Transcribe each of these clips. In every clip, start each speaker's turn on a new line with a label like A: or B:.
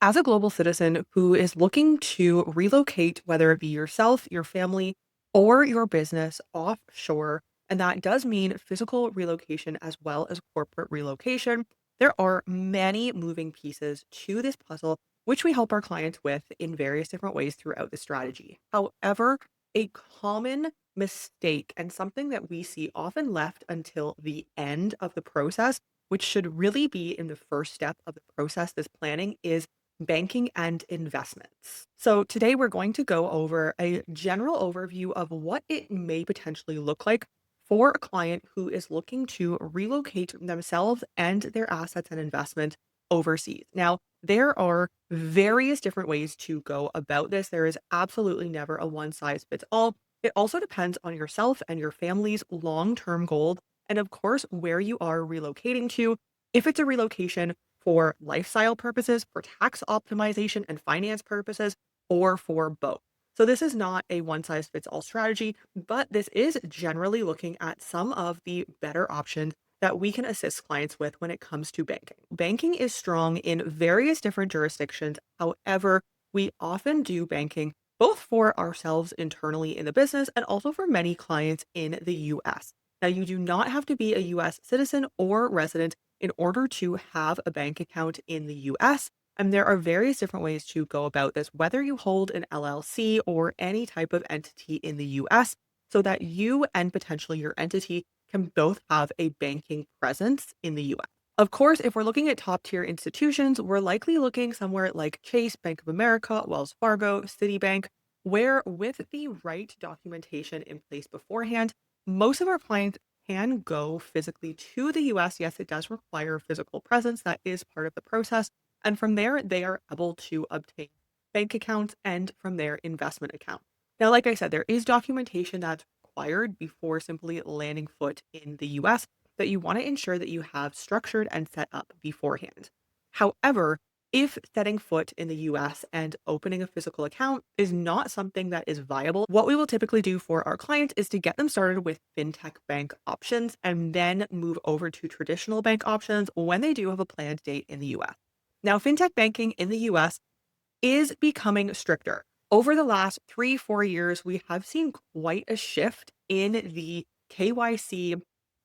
A: As a global citizen who is looking to relocate, whether it be yourself, your family, or your business offshore, and that does mean physical relocation as well as corporate relocation, there are many moving pieces to this puzzle, which we help our clients with in various different ways throughout the strategy. However, a common mistake and something that we see often left until the end of the process, which should really be in the first step of the process, this planning, is banking and investments. So, today we're going to go over a general overview of what it may potentially look like for a client who is looking to relocate themselves and their assets and investment overseas. Now, there are various different ways to go about this. There is absolutely never a one size fits all. It also depends on yourself and your family's long term goals, and of course, where you are relocating to. If it's a relocation for lifestyle purposes, for tax optimization and finance purposes, or for both. So, this is not a one size fits all strategy, but this is generally looking at some of the better options that we can assist clients with when it comes to banking. Banking is strong in various different jurisdictions. However, we often do banking both for ourselves internally in the business and also for many clients in the US. Now, you do not have to be a US citizen or resident in order to have a bank account in the US. And there are various different ways to go about this, whether you hold an LLC or any type of entity in the US, so that you and potentially your entity can both have a banking presence in the US. Of course, if we're looking at top tier institutions, we're likely looking somewhere like Chase, Bank of America, Wells Fargo, Citibank, where with the right documentation in place beforehand, most of our clients can go physically to the US. Yes, it does require physical presence. That is part of the process. And from there, they are able to obtain bank accounts and from their investment account. Now, like I said, there is documentation that's required before simply landing foot in the US that you want to ensure that you have structured and set up beforehand. However, if setting foot in the US and opening a physical account is not something that is viable, what we will typically do for our clients is to get them started with fintech bank options and then move over to traditional bank options when they do have a planned date in the US. Now, fintech banking in the US is becoming stricter. Over the last 3, 4 years, we have seen quite a shift in the KYC,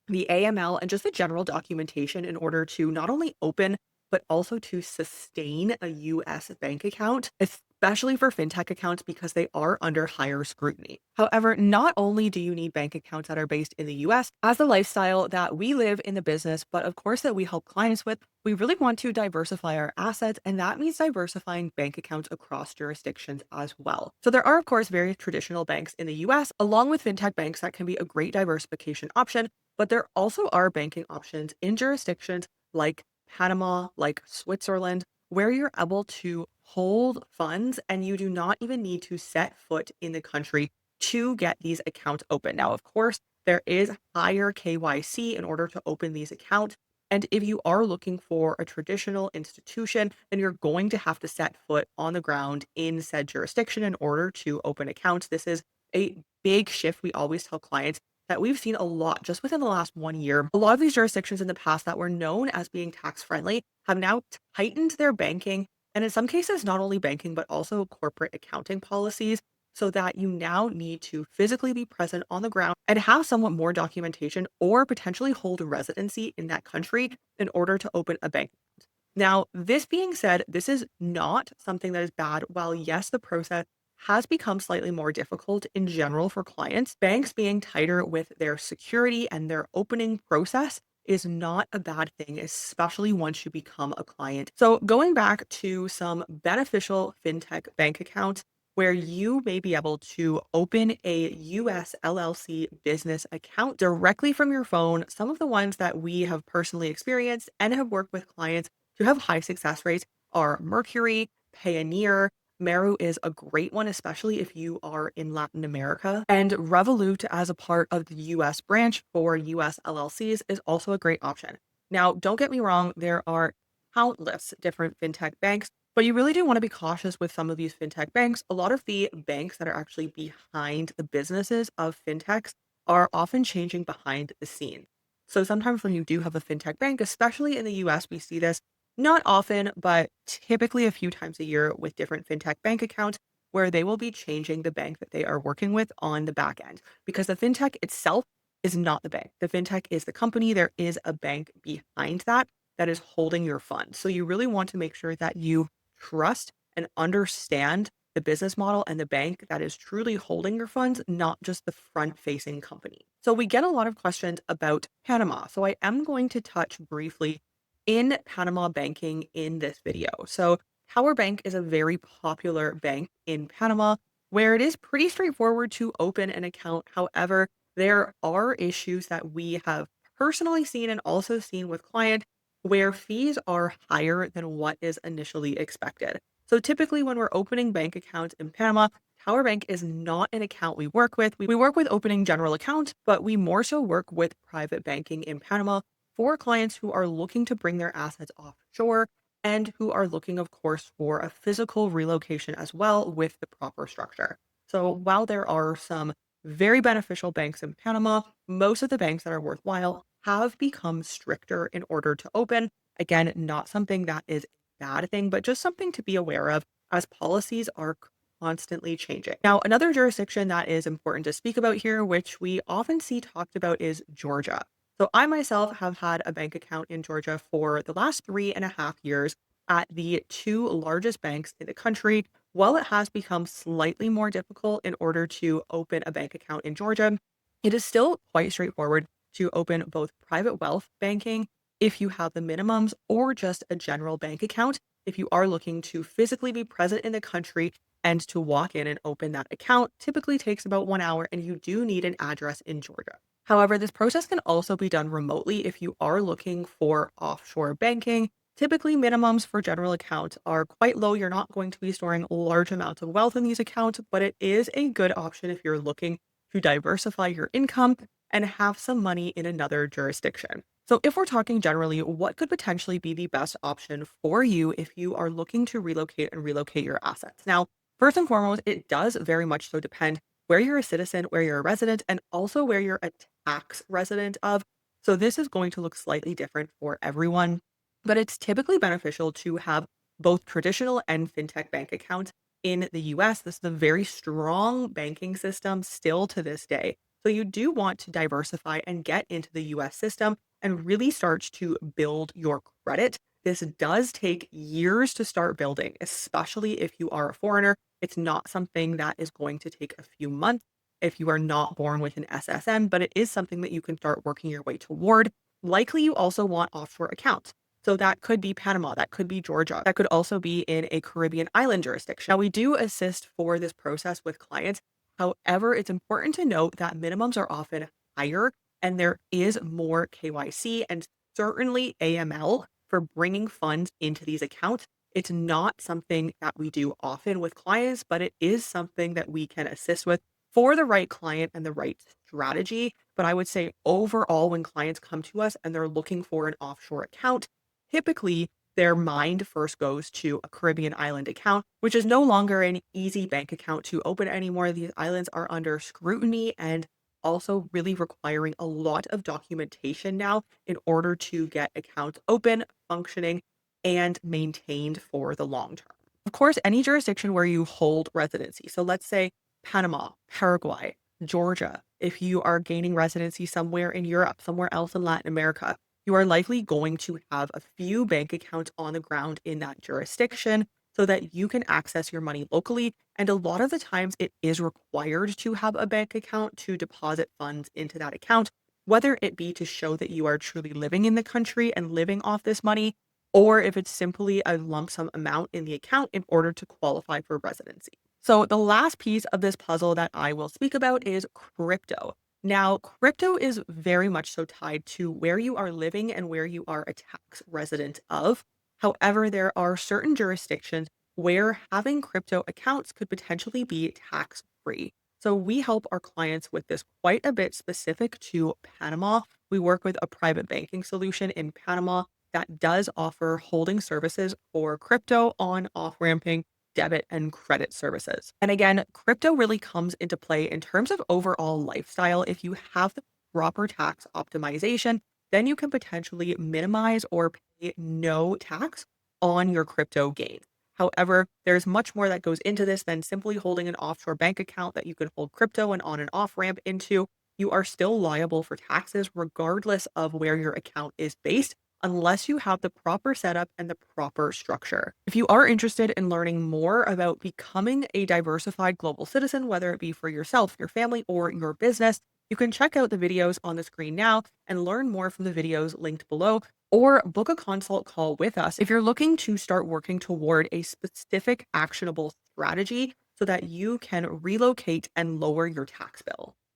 A: the AML, and just the general documentation in order to not only open, but also to sustain a US bank account, especially for fintech accounts because they are under higher scrutiny. However, not only do you need bank accounts that are based in the US, as the lifestyle that we live in the business, but of course that we help clients with, we really want to diversify our assets, and that means diversifying bank accounts across jurisdictions as well. So, there are, of course, various traditional banks in the US, along with fintech banks that can be a great diversification option, but there also are banking options in jurisdictions like Panama, like Switzerland, where you're able to hold funds and you do not even need to set foot in the country to get these accounts open. Now, of course, there is higher KYC in order to open these accounts. And if you are looking for a traditional institution, then you're going to have to set foot on the ground in said jurisdiction in order to open accounts. This is a big shift. We always tell clients that we've seen a lot just within the last 1 year. A lot of these jurisdictions in the past that were known as being tax friendly have now tightened their banking and, in some cases, not only banking, but also corporate accounting policies, so that you now need to physically be present on the ground and have somewhat more documentation or potentially hold residency in that country in order to open a bank account. Now, this being said, this is not something that is bad. While, yes, the process has become slightly more difficult in general for clients, banks being tighter with their security and their opening process is not a bad thing, especially once you become a client. So, going back to some beneficial fintech bank accounts where you may be able to open a US LLC business account directly from your phone. Some of the ones that we have personally experienced and have worked with clients who have high success rates are Mercury, Payoneer. Meru is a great one, especially if you are in Latin America. And Revolut, as a part of the US branch for US LLCs, is also a great option. Now, don't get me wrong, there are countless different fintech banks, but you really do want to be cautious with some of these fintech banks. A lot of the banks that are actually behind the businesses of fintechs are often changing behind the scenes. So sometimes when you do have a fintech bank, especially in the US, we see this Not often, but typically a few times a year with different fintech bank accounts where they will be changing the bank that they are working with on the back end because the fintech itself is not the bank. The fintech is the company. There is a bank behind that that is holding your funds. So you really want to make sure that you trust and understand the business model and the bank that is truly holding your funds, not just the front facing company. So we get a lot of questions about Panama. So I am going to touch briefly in Panama banking in this video. So Tower Bank is a very popular bank in Panama where it is pretty straightforward to open an account. However, there are issues that we have personally seen and also seen with clients where fees are higher than what is initially expected. So typically when we're opening bank accounts in Panama, Tower Bank is not an account we work with. We work with opening general accounts, but we more so work with private banking in Panama for clients who are looking to bring their assets offshore and who are looking, of course, for a physical relocation as well with the proper structure. So while there are some very beneficial banks in Panama, most of the banks that are worthwhile have become stricter in order to open. Again, not something that is a bad thing, but just something to be aware of as policies are constantly changing. Now, another jurisdiction that is important to speak about here, which we often see talked about, is Georgia. So I myself have had a bank account in Georgia for the last 3.5 years at the two largest banks in the country. While it has become slightly more difficult in order to open a bank account in Georgia, it is still quite straightforward to open both private wealth banking if you have the minimums or just a general bank account if you are looking to physically be present in the country and to walk in and open that account typically takes about 1 hour and you do need an address in Georgia. However, this process can also be done remotely if you are looking for offshore banking. Typically, minimums for general accounts are quite low. You're not going to be storing large amounts of wealth in these accounts, but it is a good option if you're looking to diversify your income and have some money in another jurisdiction. So, if we're talking generally, what could potentially be the best option for you if you are looking to relocate your assets? Now, first and foremost, it does very much so depend where you're a citizen, where you're a resident, and also where you're a tax resident of. So this is going to look slightly different for everyone, but it's typically beneficial to have both traditional and fintech bank accounts in the US. This is a very strong banking system still to this day. So you do want to diversify and get into the US system and really start to build your credit. This does take years to start building, especially if you are a foreigner. It's not something that is going to take a few months if you are not born with an SSN, but it is something that you can start working your way toward. Likely, you also want offshore accounts. So that could be Panama, that could be Georgia, that could also be in a Caribbean island jurisdiction. Now, we do assist for this process with clients. However, it's important to note that minimums are often higher and there is more KYC and certainly AML for bringing funds into these accounts. It's not something that we do often with clients, but it is something that we can assist with for the right client and the right strategy. But I would say overall, when clients come to us and they're looking for an offshore account, typically their mind first goes to a Caribbean island account, which is no longer an easy bank account to open anymore. These islands are under scrutiny and also really requiring a lot of documentation now in order to get accounts open, functioning, and maintained for the long term. Of course, any jurisdiction where you hold residency. So let's say Panama, Paraguay, Georgia, if you are gaining residency somewhere in Europe, somewhere else in Latin America, you are likely going to have a few bank accounts on the ground in that jurisdiction so that you can access your money locally. And a lot of the times it is required to have a bank account to deposit funds into that account, whether it be to show that you are truly living in the country and living off this money, or if it's simply a lump sum amount in the account in order to qualify for residency. So the last piece of this puzzle that I will speak about is crypto. Now, crypto is very much so tied to where you are living and where you are a tax resident of. However, there are certain jurisdictions where having crypto accounts could potentially be tax free. So we help our clients with this quite a bit specific to Panama. We work with a private banking solution in Panama that does offer holding services for crypto on off ramping debit and credit services. And again, crypto really comes into play in terms of overall lifestyle. If you have the proper tax optimization, then you can potentially minimize or pay no tax on your crypto gains. However, there's much more that goes into this than simply holding an offshore bank account that you can hold crypto and on and off ramp into. You are still liable for taxes regardless of where your account is based, unless you have the proper setup and the proper structure. If you are interested in learning more about becoming a diversified global citizen, whether it be for yourself, your family, or your business, you can check out the videos on the screen now and learn more from the videos linked below, or book a consult call with us if you're looking to start working toward a specific actionable strategy so that you can relocate and lower your tax bill.